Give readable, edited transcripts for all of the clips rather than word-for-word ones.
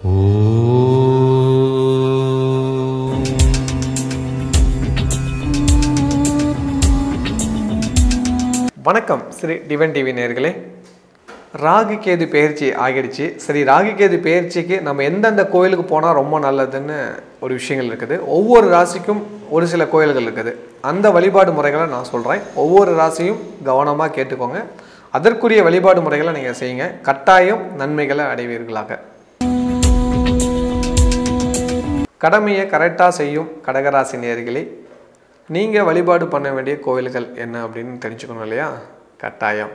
வணக்கம் ஸ்ரீ டிவன் டிவி நேயர்களே. ராகு கேது பெயர்ச்சி ஆகிடுச்சு. சரி, ராகு கேது பெயர்ச்சிக்கு நம்ம எந்தெந்த கோயிலுக்கு போனால் ரொம்ப நல்லதுன்னு ஒரு விஷயங்கள் இருக்குது. ஒவ்வொரு ராசிக்கும் ஒரு சில கோயில்கள் இருக்குது. அந்த வழிபாடு முறைகளை நான் சொல்கிறேன். ஒவ்வொரு ராசியும் கவனமாக கேட்டுக்கோங்க. அதற்குரிய வழிபாடு முறைகளை நீங்கள் செய்யுங்க. கட்டாயம் நன்மைகளை அடைவீர்களாக. கடமையை கரெக்டாக செய்யும் கடகராசி நேயர்களே, நீங்கள் வழிபாடு பண்ண வேண்டிய கோவில்கள் என்ன அப்படின்னு தெரிஞ்சுக்கணும் இல்லையா? கட்டாயம்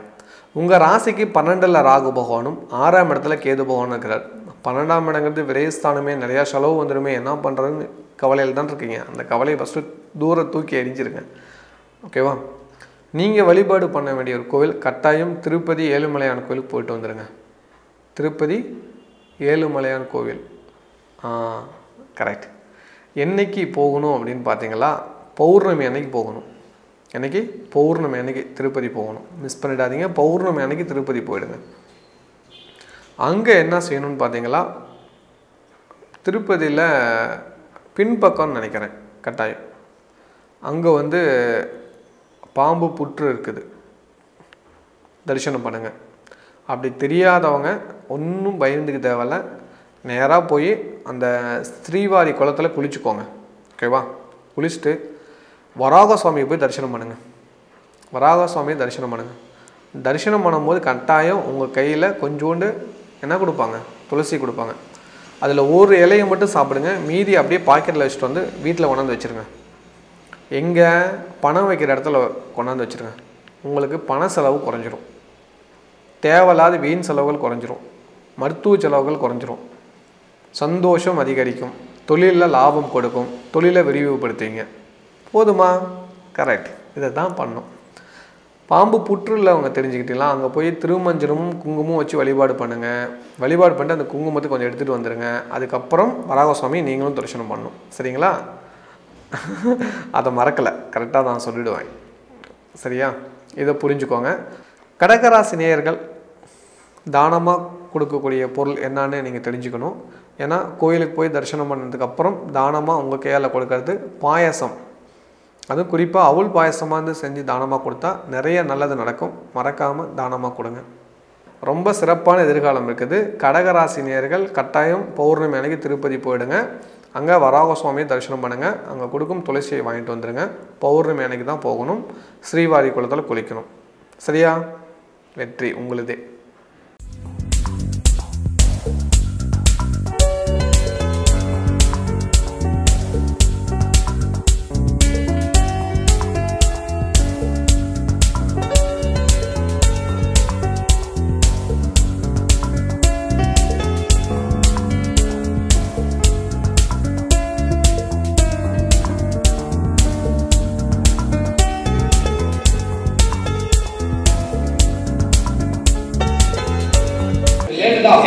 உங்கள் ராசிக்கு 12ல் ராகு பகவானும் 6ஆம் இடத்துல கேது பகவானும் இருக்கிறார். 12ஆம் இடங்கிறது விரயஸ்தானமே, நிறையா செலவு வந்துடுமே, என்ன பண்ணுறதுன்னு கவலையில் தான் இருக்கீங்க. அந்த கவலையை ஃபஸ்ட்டு தூரம் தூக்கி எரிஞ்சிருங்க. ஓகேவா? நீங்கள் வழிபாடு பண்ண வேண்டிய ஒரு கோவில் கட்டாயம் திருப்பதி ஏழுமலையான் கோவிலுக்கு போயிட்டு வந்துடுங்க. திருப்பதி ஏழுமலையான் கோவில் கரெக்ட். என்னைக்கு போகணும் அப்படின்னு பார்த்தீங்களா? பௌர்ணமி அன்னைக்கு போகணும். என்னைக்கு? பௌர்ணமி அன்னைக்கு திருப்பதி போகணும். மிஸ் பண்ணிடாதீங்க. பௌர்ணமி அன்னைக்கு திருப்பதி போயிடுங்க. அங்கே என்ன செய்யணும்னு பார்த்தீங்களா? திருப்பதியில் பின்பக்கம்னு நினைக்கிறேன், கட்டாயம் அங்கே பாம்பு புற்று இருக்குது, தரிசனம் பண்ணுங்கள். அப்படி தெரியாதவங்க ஒன்றும் பயந்துக்கு தேவையில்ல, நேராக போய் அந்த ஸ்ரீவாரி குளத்தில் குளிச்சுக்கோங்க. ஓகேவா? குளிச்சுட்டு வராக சுவாமியை போய் தரிசனம் பண்ணுங்கள். வராக சுவாமியை தரிசனம் பண்ணுங்கள். தரிசனம் பண்ணும்போது கட்டாயம் உங்கள் கையில் கொஞ்சோண்டு என்ன கொடுப்பாங்க? துளசி கொடுப்பாங்க. அதில் ஒரு இலையை மட்டும் சாப்பிடுங்க. மீதி அப்படியே பாக்கெட்டில் வச்சுட்டு வந்து வீட்டில் கொண்டாந்து வச்சுருங்க. எங்கே? பணம் வைக்கிற இடத்துல கொண்டாந்து வச்சுருங்க. உங்களுக்கு பண செலவு குறைஞ்சிரும். தேவையில்லாத வீண் செலவுகள் குறைஞ்சிரும். மருத்துவ செலவுகள் குறைஞ்சிரும். சந்தோஷம் அதிகரிக்கும். தொழிலில் லாபம் கொடுக்கும். தொழிலை விரிவுபடுத்துவீங்க. போதுமா? கரெக்ட். இதை தான் பண்ணணும். பாம்பு புற்றுல அவங்க தெரிஞ்சுக்கிட்டீங்களா? அங்கே போய் திருமஞ்சனமும் குங்குமம் வச்சு வழிபாடு பண்ணுங்கள். வழிபாடு பண்ணிட்டு அந்த குங்குமத்தை கொஞ்சம் எடுத்துகிட்டு வந்துடுங்க. அதுக்கப்புறம் வராக சுவாமி நீங்களும் தரிசனம் பண்ணணும். சரிங்களா? அதை மறக்கலை, கரெக்டாக தான் சொல்லிவிடுவேன். சரியா? இதை புரிஞ்சுக்கோங்க. கடகராசி நேயர்கள் தானமாக கொடுக்கக்கூடிய பொருள் என்னான்னு நீங்கள் தெரிஞ்சுக்கணும். ஏன்னா கோயிலுக்கு போய் தரிசனம் பண்ணதுக்கப்புறம் தானமாக உங்கள் கையால் கொடுக்கறது பாயசம். அதுவும் குறிப்பாக அவுள் பாயசமாக செஞ்சு தானமாக கொடுத்தா நிறைய நல்லது நடக்கும். மறக்காமல் தானமாக கொடுங்க. ரொம்ப சிறப்பான எதிர்காலம் இருக்குது. கடகராசி நேயர்கள் கட்டாயம் பௌர்ணமி அன்னைக்கு திருப்பதி போயிடுங்க. அங்கே வராக சுவாமியை தரிசனம் பண்ணுங்கள். அங்கே கொடுக்கும் துளசியை வாங்கிட்டு வந்துடுங்க. பௌர்ணமி அன்னைக்கு தான் போகணும். ஸ்ரீவாரி குளத்தில் குளிக்கணும். சரியா? வெற்றி உங்களுதே.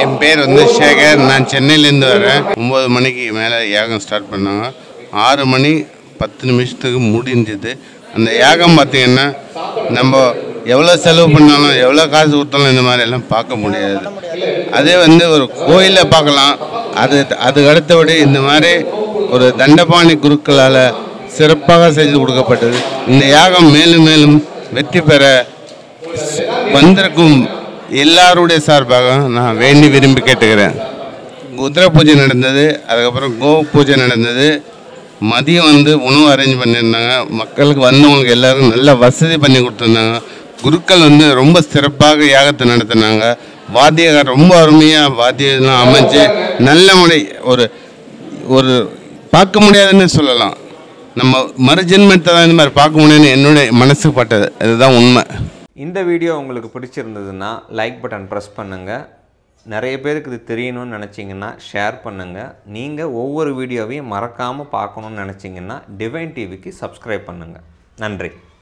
என் பேர் சேகர். நான் சென்னையிலேருந்து வரேன். 9 மணிக்கு மேலே யாகம் ஸ்டார்ட் பண்ணாங்க. 6 மணி 10 நிமிஷத்துக்கு முடிஞ்சுது. அந்த யாகம் பார்த்திங்கன்னா நம்ம எவ்வளோ செலவு பண்ணாலும் எவ்வளோ காசு கொடுத்தாலும் இந்த மாதிரியெல்லாம் பார்க்க முடியாது. அதே ஒரு கோயிலில் பார்க்கலாம். அதுக்கு அடுத்தபடி இந்த மாதிரி ஒரு தண்டபாணி குருக்களால் சிறப்பாக செஞ்சு கொடுக்கப்பட்டது. இந்த யாகம் மேலும் மேலும் வெற்றி பெற வந்திருக்கும் எல்லாருடைய சார்பாக நான் வேண்டி விரும்பி கேட்டுக்கிறேன். குதிரை பூஜை நடந்தது. அதுக்கப்புறம் கோ பூஜை நடந்தது. மதியம் உணவு அரேஞ்ச் பண்ணியிருந்தாங்க. மக்களுக்கு வந்தவங்களுக்கு எல்லோரும் நல்ல வசதி பண்ணி கொடுத்துருந்தாங்க. குருக்கள் ரொம்ப சிறப்பாக யாகத்தை நடத்தினாங்க. வாத்தியக்கார் ரொம்ப அருமையாக வாத்தியெல்லாம் அமைச்சு நல்ல முறை ஒரு பார்க்க முடியாதுன்னு சொல்லலாம். நம்ம மறுஜென்மத்தை தான் இந்த மாதிரி பார்க்க முடியாதுன்னு என்னுடைய மனசுக்கு பட்டது. அதுதான் உண்மை. இந்த வீடியோ உங்களுக்கு பிடிச்சிருந்ததுன்னா லைக் பட்டன் ப்ரெஸ் பண்ணுங்கள். நிறைய பேருக்கு இது தெரியணும்னு நினச்சிங்கன்னா ஷேர் பண்ணுங்கள். நீங்கள் ஒவ்வொரு வீடியோவையும் மறக்காமல் பார்க்கணுன்னு நினச்சிங்கன்னா டிவைன் டிவிக்கு சப்ஸ்கிரைப் பண்ணுங்கள். நன்றி.